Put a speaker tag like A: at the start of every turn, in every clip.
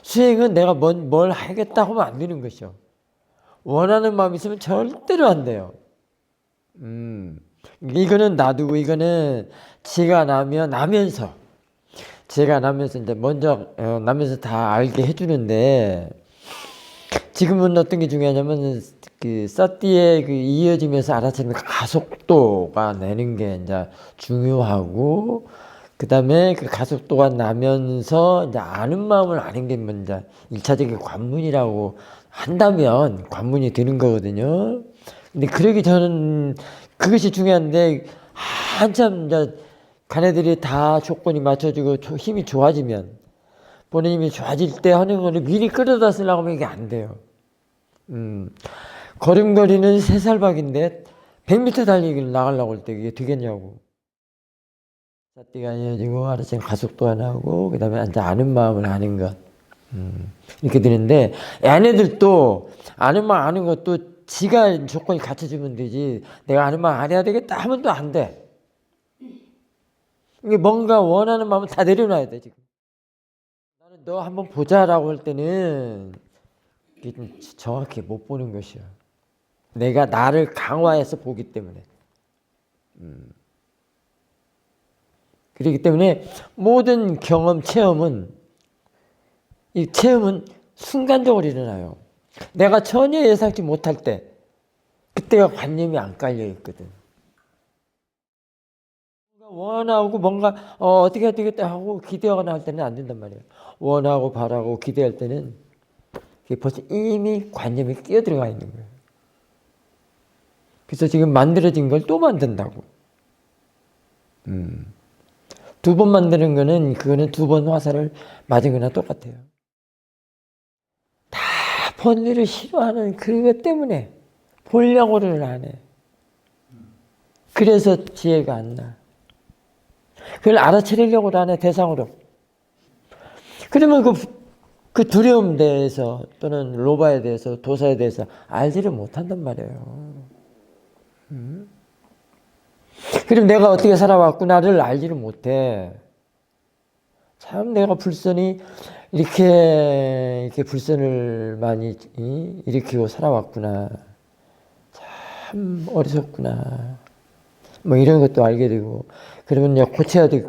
A: 수행은 내가 뭘 하겠다고 하면 안 되는 것이요. 원하는 마음이 있으면 절대로 안 돼요. 이거는 놔두고 이거는 제가 나면서 이제 먼저 나면서 다 알게 해주는데 지금은 어떤 게 중요하냐면 그 사띠에 그 이어지면서 알아차리는 가속도가 내는 게 이제 중요하고 그 다음에 그 가속도가 나면서 이제 아는 마음을 아는 게 먼저 1차적인 관문이라고 한다면 관문이 되는 거거든요. 근데 그러기 전은 그것이 중요한데 한참 이제 가네들이 다 조건이 맞춰지고 힘이 좋아지면 본인 힘이 좋아질 때 하는 거를 미리 끌어다 쓰려고 하면 이게 안 돼요. 걸음걸이는 3살박인데 100m 달리기를 나가려고 할 때 이게 되겠냐고. 사띠가 이어지고 알아차리는 가속도가 나오고 그 다음에 이제 아는 마음을 아는 것. 이렇게 되는데 얘네들도 아는 마음 아는 것도 지가 조건이 갖춰주면 되지 내가 아는 마음 안 해야 되겠다 하면 또 안 돼. 이게 뭔가 원하는 마음을 다 내려놔야 돼 지금. 나는 너 한번 보자라고 할 때는 이게 좀 정확히 못 보는 것이야. 내가 나를 강화해서 보기 때문에. 그렇기 때문에 모든 경험, 체험은 이 체험은 순간적으로 일어나요. 내가 전혀 예상치 못할 때 그때가 관념이 안 깔려 있거든. 원하고 뭔가 어떻게 해야 되겠다 하고 기대하거나 할 때는 안 된단 말이에요. 원하고 바라고 기대할 때는 벌써 이미 관념이 끼어들어가 있는 거예요. 그래서 지금 만들어진 걸 또 만든다고. 2번 만드는 거는 그거는 2번 화살을 맞은 거나 똑같아요. 다 번뇌를 싫어하는 그것 때문에 보려고를 안 해. 그래서 지혜가 안 나. 그걸 알아차리려고 안 해, 대상으로. 그러면 그 두려움에 대해서 또는 로바에 대해서 도사에 대해서 알지를 못한단 말이에요. 그럼 내가 어떻게 살아왔구나를 알지를 못해. 참 내가 불선이 이렇게 불선을 많이 일으키고 살아왔구나. 참 어리석구나. 뭐 이런 것도 알게 되고 그러면 고쳐야 돼,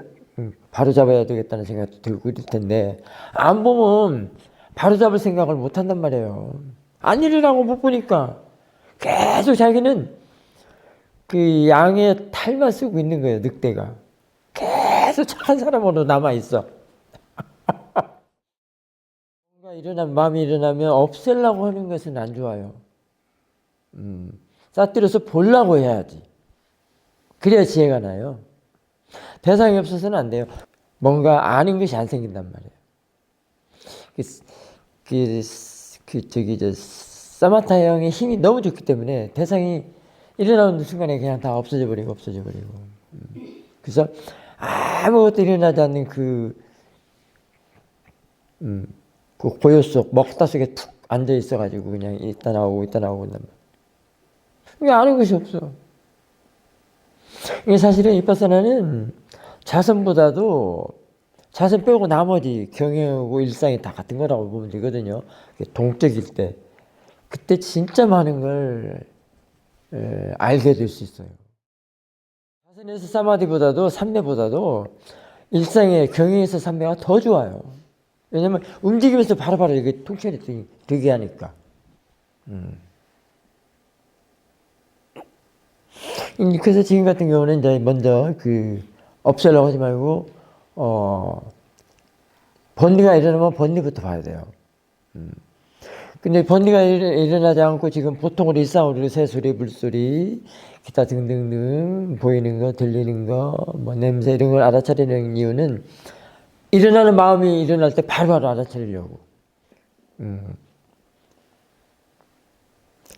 A: 바로 잡아야 되겠다는 생각도 들고 이럴 텐데 안 보면 바로 잡을 생각을 못 한단 말이에요. 안 일어나고 못 보니까 계속 자기는 그 양의 탈만 쓰고 있는 거예요. 늑대가 계속 착한 사람으로 남아 있어. 뭔가 마음이 일어나면 없애려고 하는 것은 안 좋아요. 싸뜨려서 보려고 해야지. 그래야 지혜가 나요. 대상이 없어서는 안 돼요. 뭔가 아는 것이 안 생긴단 말이에요. 사마타 형의 힘이 너무 좋기 때문에 대상이 일어나는 순간에 그냥 다 없어져 버리고. 그래서 아무것도 일어나지 않는 그 고요 속, 먹다 속에 툭 앉아 있어가지고 그냥 있다 나오고 있단 말이에요. 이게 아는 것이 없어. 이게 사실은 이파사나는 자선보다도 자선 빼고 나머지 경영하고 일상이 다 같은 거라고 보면 되거든요. 동적일 때. 그때 진짜 많은 걸 알게 될 수 있어요. 자선에서 사마디보다도 삼매보다도 일상의 경영에서 삼매가 더 좋아요. 왜냐면 움직이면서 바로바로 이게 통찰이 되게 하니까. 그래서 지금 같은 경우는 이제 먼저 없애려고 하지 말고 번뇌가 일어나면 번뇌부터 봐야 돼요. 근데 번뇌가 일어나지 않고 지금 보통으로 일상으로 새소리, 물소리, 기타 등등등 보이는 거, 들리는 거, 뭐 냄새 이런 걸 알아차리는 이유는 일어나는 마음이 일어날 때 바로바로 알아차리려고.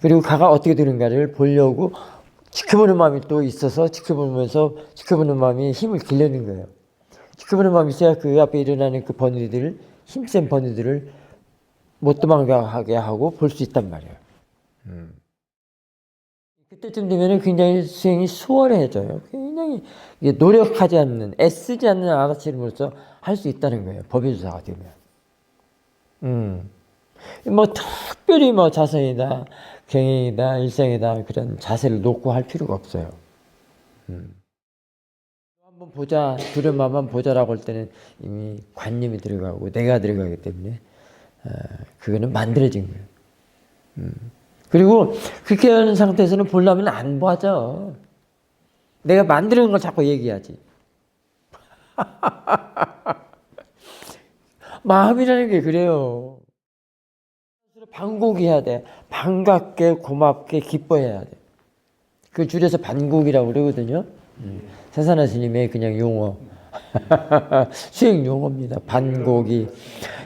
A: 그리고 가가 어떻게 되는가를 보려고 지켜보는 마음이 또 있어서 지켜보는 마음이 힘을 길러는 거예요. 지켜보는 마음이 있어야 그 앞에 일어나는 그 번뇌들을, 힘센 번뇌들을 못 도망가게 하고 볼 수 있단 말이에요. 그때쯤 되면 굉장히 수행이 수월해져요. 굉장히 노력하지 않는, 애쓰지 않는 알아차림으로써 할 수 있다는 거예요. 법의 조사가 되면. 뭐 특별히 뭐 자성이다, 경행이다, 일생이다 그런 자세를 놓고 할 필요가 없어요. 한번 보자, 두려움만 보자라고 할 때는 이미 관념이 들어가고 내가 들어가기 때문에 그거는 만들어진 거예요. 그리고 그렇게 하는 상태에서는 보려면 안 봐져. 내가 만드는 걸 자꾸 얘기하지. 마음이라는 게 그래요. 반곡해야 돼. 반갑게, 고맙게, 기뻐해야 돼. 그 줄여서 반곡이라고 그러거든요. 사사나 스님의 그냥 용어. 수행 용어입니다. 반곡이.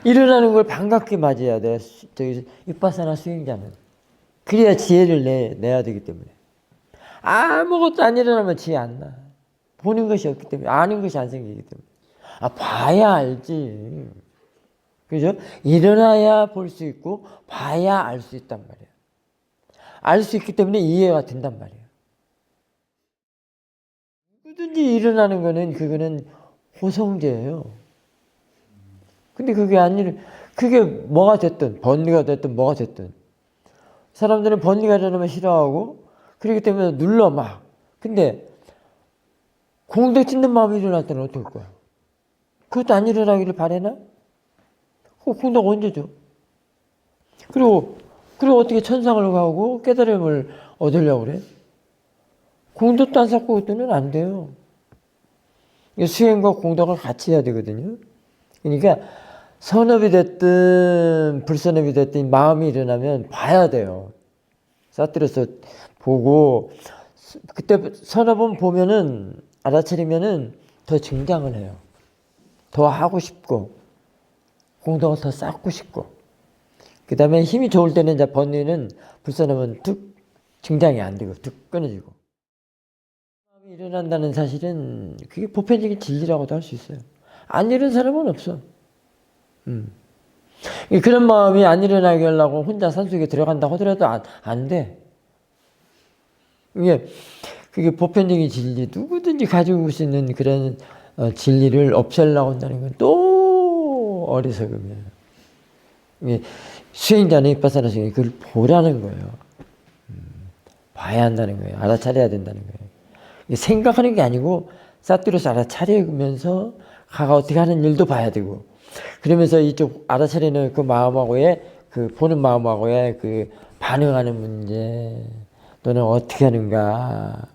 A: 일어나는 걸 반갑게 맞이해야 돼. 저기, 윗바사나 수행자는. 그래야 지혜를 내야 되기 때문에. 아무것도 안 일어나면 지혜 안 나. 보는 것이 없기 때문에. 아는 것이 안 생기기 때문에. 봐야 알지. 그죠? 일어나야 볼 수 있고, 봐야 알 수 있단 말이에요. 알 수 있기 때문에 이해가 된단 말이에요. 누구든지 일어나는 거는, 그거는 호성제예요. 근데 그게 그게 뭐가 됐든, 번뇌가 됐든, 뭐가 됐든. 사람들은 번뇌가 일어나면 싫어하고, 그렇기 때문에 눌러 막. 근데, 공덕 짓는 마음이 일어날 때는 어떨 거야? 그것도 안 일어나기를 바라나? 공덕 언제 줘? 그리고 어떻게 천상을 가고 깨달음을 얻으려고 그래? 공덕도 안 쌓고 있더는 안 돼요. 수행과 공덕을 같이 해야 되거든요. 그러니까 선업이 됐든 불선업이 됐든 마음이 일어나면 봐야 돼요. 싸뜨려서 보고 그때 선업은 보면은 알아차리면은 더 증장을 해요. 더 하고 싶고 공덕을 더 쌓고 싶고 그 다음에 힘이 좋을 때는 이제 번뇌는 불선업은 툭 증장이 안 되고 툭 끊어지고 마음이 일어난다는 사실은 그게 보편적인 진리라고도 할 수 있어요. 안 일어난 사람은 없어. 그런 마음이 안 일어나게 하려고 혼자 산속에 들어간다 하더라도 안 돼. 그게 보편적인 진리, 누구든지 가지고 올 수 있는 그런 진리를 없애려고 한다는 건 또 어리석음이에요. 수행자는 윗바사나 수행이 그걸 보라는 거예요. 봐야 한다는 거예요. 알아차려야 된다는 거예요. 생각하는 게 아니고 싸뜨려서 알아차리면서 가가 어떻게 하는 일도 봐야 되고 그러면서 이쪽 알아차리는 그 마음하고의 그 보는 마음하고의 그 반응하는 문제 또는 어떻게 하는가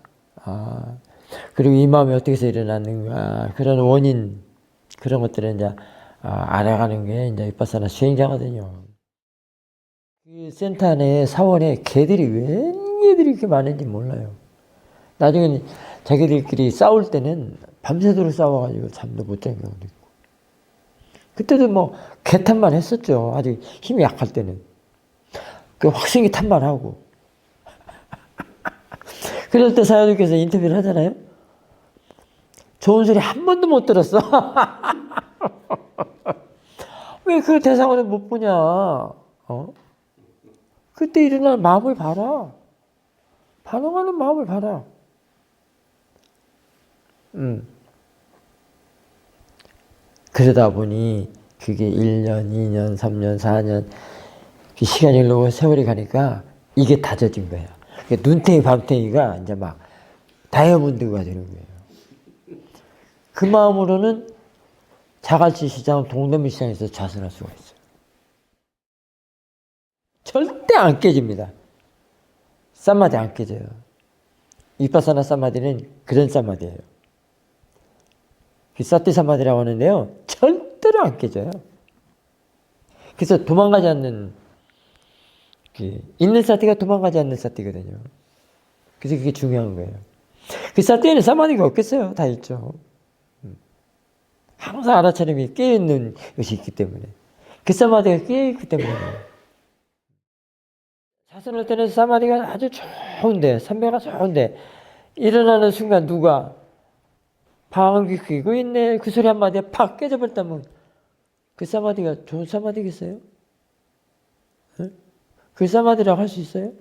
A: 그리고 이 마음이 어떻게 해서 일어났는가 그런 원인 그런 것들을 이제 알아가는 게 이제 윗바사나 수행자거든요. 이 센터 안에 사원에 개들이 웬 개들이 이렇게 많은지 몰라요. 나중에 자기들끼리 싸울 때는 밤새도록 싸워가지고 잠도 못 자는 경우도 있고. 그때도 뭐 개탄만 했었죠. 아직 힘이 약할 때는. 그 확실히 탄만 하고. 그럴 때 사장님께서 인터뷰를 하잖아요. 좋은 소리 한 번도 못 들었어. 왜 그 대상을 못 보냐? 그때 일어날 마음을 봐라. 반응하는 마음을 봐라. 그러다 보니 그게 1년, 2년, 3년, 4년 시간이 흘러고 세월이 가니까 이게 다져진 거예요. 눈탱이 밤탱이가 이제 막 다이아몬드가 되는 거예요. 그 마음으로는 자갈치 시장, 동대문 시장에서 자선할 수가 있어요. 절대 안 깨집니다. 쌈마디 안 깨져요. 윗바사나 쌈마디는 그런 쌈마디예요. 사띠 쌈마디라고 하는데요. 절대로 안 깨져요. 그래서 도망가지 않는 있는 사띠가 도망가지 않는 사띠거든요. 그래서 그게 중요한 거예요. 그 사띠에는 쌈마디가 없겠어요. 다 있죠. 항상 알아차림이 깨어있는 것이 있기 때문에 그 쌈마디가 깨어있기 때문에 자선할 때는 쌈마디가 아주 좋은데 삼매가 좋은데 일어나는 순간 누가 방귀 뀌고 있네 그 소리 한마디에 팍 깨져버렸다면 그 쌈마디가 좋은 쌈마디겠어요? 그 쌈마디라고 할 수 있어요?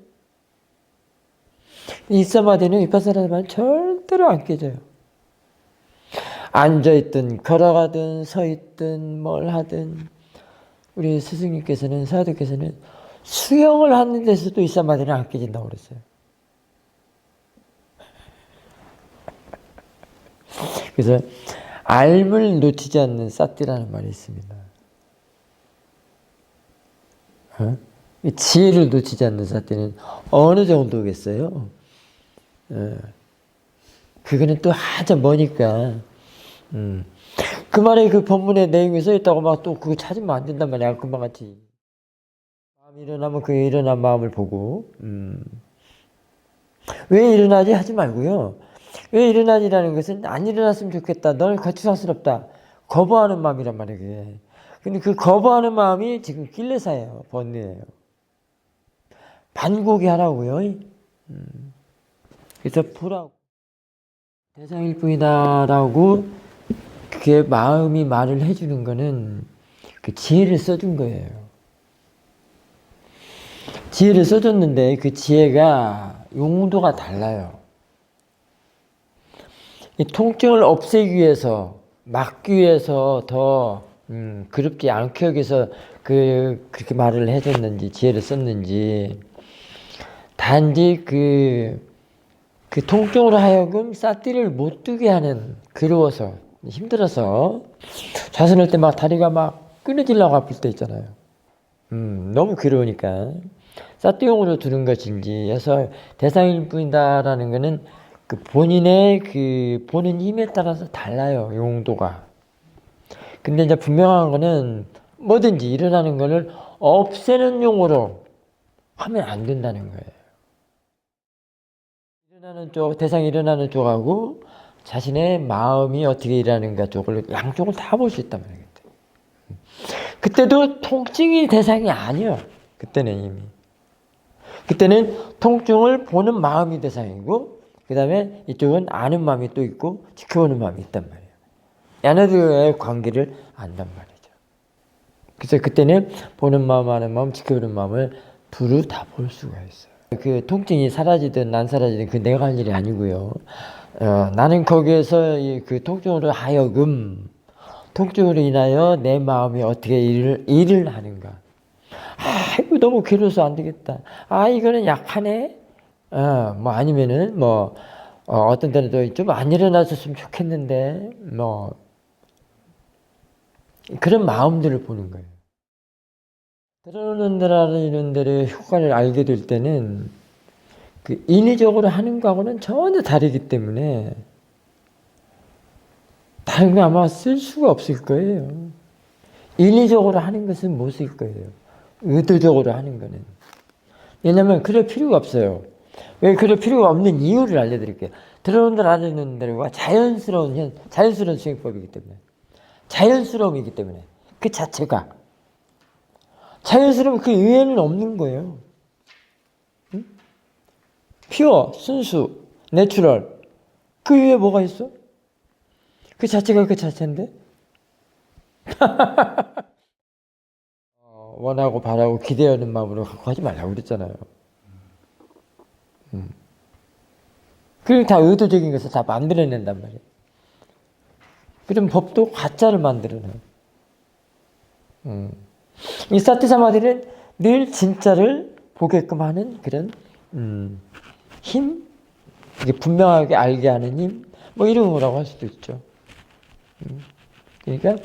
A: 이 쌈마디는 윗바사나만 절대로 안 깨져요. 앉아있든 걸어가든 서있든 뭘 하든 우리 스승님께서는, 사도께서는 수영을 하는 데서도 이 사마디는 안 깨진다고 그랬어요. 그래서 알을 놓치지 않는 사띠라는 말이 있습니다. 지혜를 놓치지 않는 사띠는 어느 정도겠어요? 그거는 또 한참 머니까. 그 말에 그 본문의 내용이 써 있다고 막 또 그거 찾으면 안 된단 말이야. 금방 같이. 마음이 일어나면 그 일어난 마음을 보고, 왜 일어나지 하지 말고요. 왜 일어나지라는 것은 안 일어났으면 좋겠다. 널 거추장스럽다. 거부하는 마음이란 말이에요. 그게. 근데 그 거부하는 마음이 지금 kil레사예요. 번뇌예요. 반고기 하라고요. 그래서 보라고. 대상일 뿐이다라고 그게 마음이 말을 해주는 거는 그 지혜를 써준 거예요. 지혜를 써줬는데 그 지혜가 용도가 달라요. 이 통증을 없애기 위해서, 막기 위해서 더 그립지 않게 하기 위해서 그렇게 말을 해줬는지 지혜를 썼는지, 단지 그 통증으로 하여금 사띠를 못 두게 하는, 그리워서 힘들어서 자선할 때 막 다리가 막 끊어지려고 아플 때 있잖아요. 너무 괴로우니까 사띠용으로 두는 것인지 해서 대상일 뿐이다라는 거는 그 본인의 그 보는 힘에 따라서 달라요, 용도가. 근데 이제 분명한 거는 뭐든지 일어나는 거를 없애는 용어로 하면 안 된다는 거예요. 일어나는 쪽, 대상이 일어나는 쪽하고 자신의 마음이 어떻게 일하는가 쪽을 양쪽을 다 볼 수 있단 말이에요. 그때도 통증이 대상이 아니에요. 그때는 이미. 그때는 통증을 보는 마음이 대상이고, 그 다음에 이쪽은 아는 마음이 또 있고 지켜보는 마음이 있단 말이에요. 얘네들의 관계를 안단 말이죠. 그래서 그때는 보는 마음, 아는 마음, 지켜보는 마음을 두루 다 볼 수가 있어요. 그 통증이 사라지든 안 사라지든 그 내가 할 일이 아니고요. 나는 거기에서 그 통증으로 하여금, 통증으로 인하여 내 마음이 어떻게 일을 하는가. 이거 너무 괴로워서 안 되겠다. 이거는 약하네. 뭐 아니면은 뭐 어떤 때는 좀 안 일어났었으면 좋겠는데, 뭐 그런 마음들을 보는 거예요. 들어오는 데라는 이런 데를 효과를 알게 될 때는 그 인위적으로 하는 거하고는 전혀 다르기 때문에 다른 거 아마 쓸 수가 없을 거예요. 인위적으로 하는 것은 못 쓸 거예요. 의도적으로 하는 거는. 왜냐면 그럴 필요가 없어요. 왜 그럴 필요가 없는 이유를 알려드릴게요. 들어오는 데 안 있는 데가 자연스러운 수행법이기 때문에. 자연스러움이기 때문에. 그 자체가. 자연스러움 그 이외에는 없는 거예요. 응? 피어, 순수, 내추럴. 그 위에 뭐가 있어? 그 자체가 그 자체인데? 원하고 바라고 기대하는 마음으로 갖고 하지 말라고 그랬잖아요. 그리고 다 의도적인 것을 다 만들어낸단 말이에요. 그럼 법도 가짜를 만들어내요. 이 사티사마디는 늘 진짜를 보게끔 하는 그런 힘? 이게 분명하게 알게 하는 힘? 뭐 이런 거라고 할 수도 있죠. 그러니까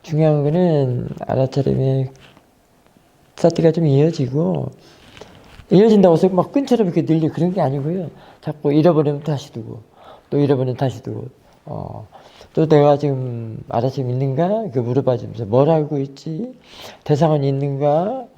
A: 중요한 거는 알아차림의 사티가 좀 이어진다고 해서 막 끈처럼 이렇게 늘리고 그런 게 아니고요. 자꾸 잃어버리면 다시 두고, 또 잃어버리면 다시 두고, 또 내가 지금 알아차림 있는가? 이렇게 물어봐 주면서 뭘 알고 있지? 대상은 있는가?